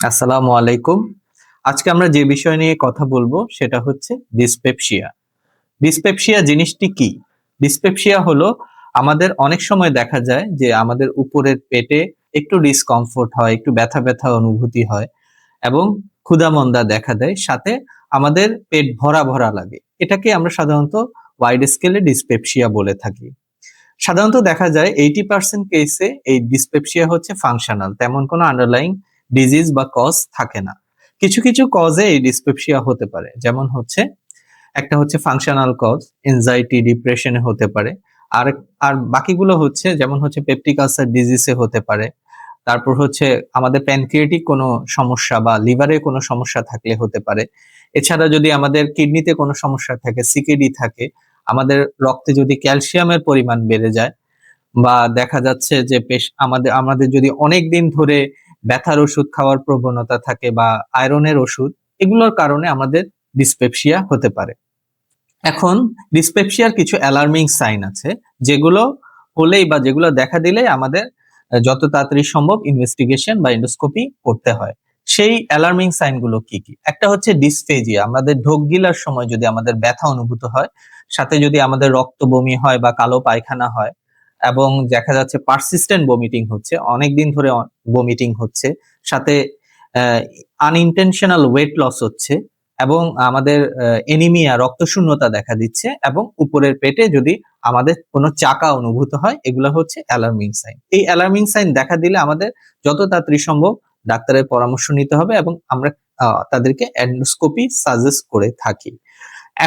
আসসালামু আলাইকুম। আজকে আমরা যে বিষয় নিয়ে কথা বলবো সেটা হচ্ছে ডিসপেপসিয়া। ডিসপেপসিয়া জিনিসটি কি? ডিসপেপসিয়া হলো আমাদের অনেক সময় দেখা যায় যে আমাদের উপরের পেটে একটু ডিসকমফোর্ট হয়, একটু ব্যথা, ব্যথা অনুভূতি হয় এবং ক্ষুধা-মন্দা দেখা দেয়। সাথে আমাদের পেট ভরা, ভরা লাগে। এটাকে আমরা সাধারণত ওয়াইড স্কেলে ডিসপেপসিয়া বলে থাকি। সাধারণত দেখা যায় 80% কেসে এই ডিসপেপসিয়া হচ্ছে ফাংশনাল, তেমন কোনো আন্ডারলাইং ডিজিজ বা কজ থাকে না। কিছু কিছু কজে এই ডিসপেপসিয়া হতে পারে, যেমন হচ্ছে একটা হচ্ছে ফাংশনাল কজ, এনজাইটি ডিপ্রেশনে হতে পারে। আর আর বাকিগুলো হচ্ছে যেমন হচ্ছে পেপটিক আলসার ডিজিজে হতে পারে। তারপর হচ্ছে আমাদের প্যানক্রিয়াটিক কোনো সমস্যা বা লিভারে কোনো সমস্যা থাকলে হতে পারে। এছাড়া যদি আমাদের কিডনিতে কোনো সমস্যা থাকে, সিকেডি থাকে, আমাদের রক্তে যদি ক্যালসিয়ামের পরিমাণ বেড়ে যায় বা দেখা যাচ্ছে যে আমাদের আমাদের যদি অনেক দিন ধরে ব্যথার ওষুধ খাওয়ার প্রবণতা থাকে বা আয়রনের ওষুধ, এগুলোর কারণে আমাদের ডিসপেপসিয়া হতে পারে। এখন ডিসপেপসিয়ার কিছু অ্যালার্মিং সাইন আছে, যেগুলো হলেই বা যেগুলো দেখা দিলেই আমাদের যত তাড়াতাড়ি সম্ভব ইনভেস্টিগেশন বা এন্ডোস্কোপি করতে হয়। সেই অ্যালার্মিং সাইন গুলো কি কি? একটা হচ্ছে ডিসফেজিয়া, আমাদের ঢোক গিলার সময় যদি আমাদের ব্যথা অনুভূত হয়, সাথে যদি আমাদের রক্ত বমি হয় বা কালো পায়খানা হয় এবং দেখা যাচ্ছে পারসিস্টেন্ট ভমিটিং হচ্ছে, অনেকদিন ধরে ভমিটিং হচ্ছে, সাথে আনইনটেনশনাল ওয়েট লস হচ্ছে এবং আমাদের এনিমিয়া রক্তশূন্যতা দেখা দিচ্ছে এবং উপরের পেটে যদি আমাদের কোনো চাকা অনুভূত হয়, এগুলো হচ্ছে অ্যালার্মিং সাইন। এই অ্যালার্মিং সাইন দেখা দিলে আমাদের যত তাড়াতাড়ি সম্ভব ডাক্তারের পরামর্শ নিতে হবে এবং আমরা তাদেরকে এন্ডোস্কোপি সাজেস্ট করে থাকি।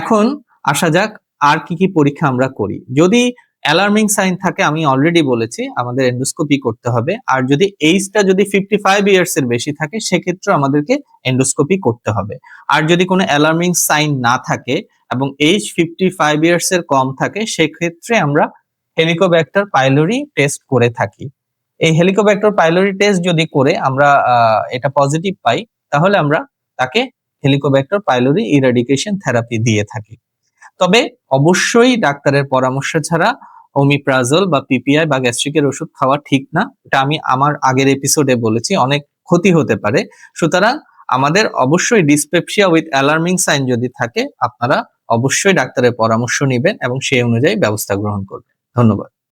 এখন আসা যাক আর কি কি পরীক্ষা আমরা করি। যদি অ্যালার্মিং সাইন থাকে, আমি অলরেডি বলেছি আমাদের এন্ডোস্কোপি করতে হবে। আর যদি এইজটা যদি 55 ইয়ার্স এর বেশি থাকে, সেক্ষেত্রে আমাদেরকে এন্ডোস্কোপি করতে হবে। আর যদি কোনো অ্যালার্মিং সাইন না থাকে এবং এইজ 55 ইয়ার্স এর কম থাকে, সেক্ষেত্রে আমরা হেলিকোব্যাক্টার পাইলোরি টেস্ট করে থাকি। এই হেলিকোব্যাক্টার পাইলোরি টেস্ট যদি করে আমরা এটা পজিটিভ পাই, তাহলে আমরা তাকে হেলিকোব্যাক্টার পাইলোরি ইরাডিকেশন থেরাপি দিয়ে থাকি। তবে অবশ্যই ডাক্তারের পরামর্শ ছাড়া ওমিপ্রাজল বা পিপিআই বা গ্যাস্ট্রিকের ওষুধ খাওয়া ঠিক না। এটা আমি আমার আগের এপিসোডে বলেছি, অনেক ক্ষতি হতে পারে। সুতরাং আমাদের অবশ্যই ডিসপেপসিয়া উইথ অ্যালার্মিং সাইন যদি থাকে, আপনারা অবশ্যই ডাক্তারের পরামর্শ নিবেন এবং সেই অনুযায়ী ব্যবস্থা গ্রহণ করবেন। ধন্যবাদ।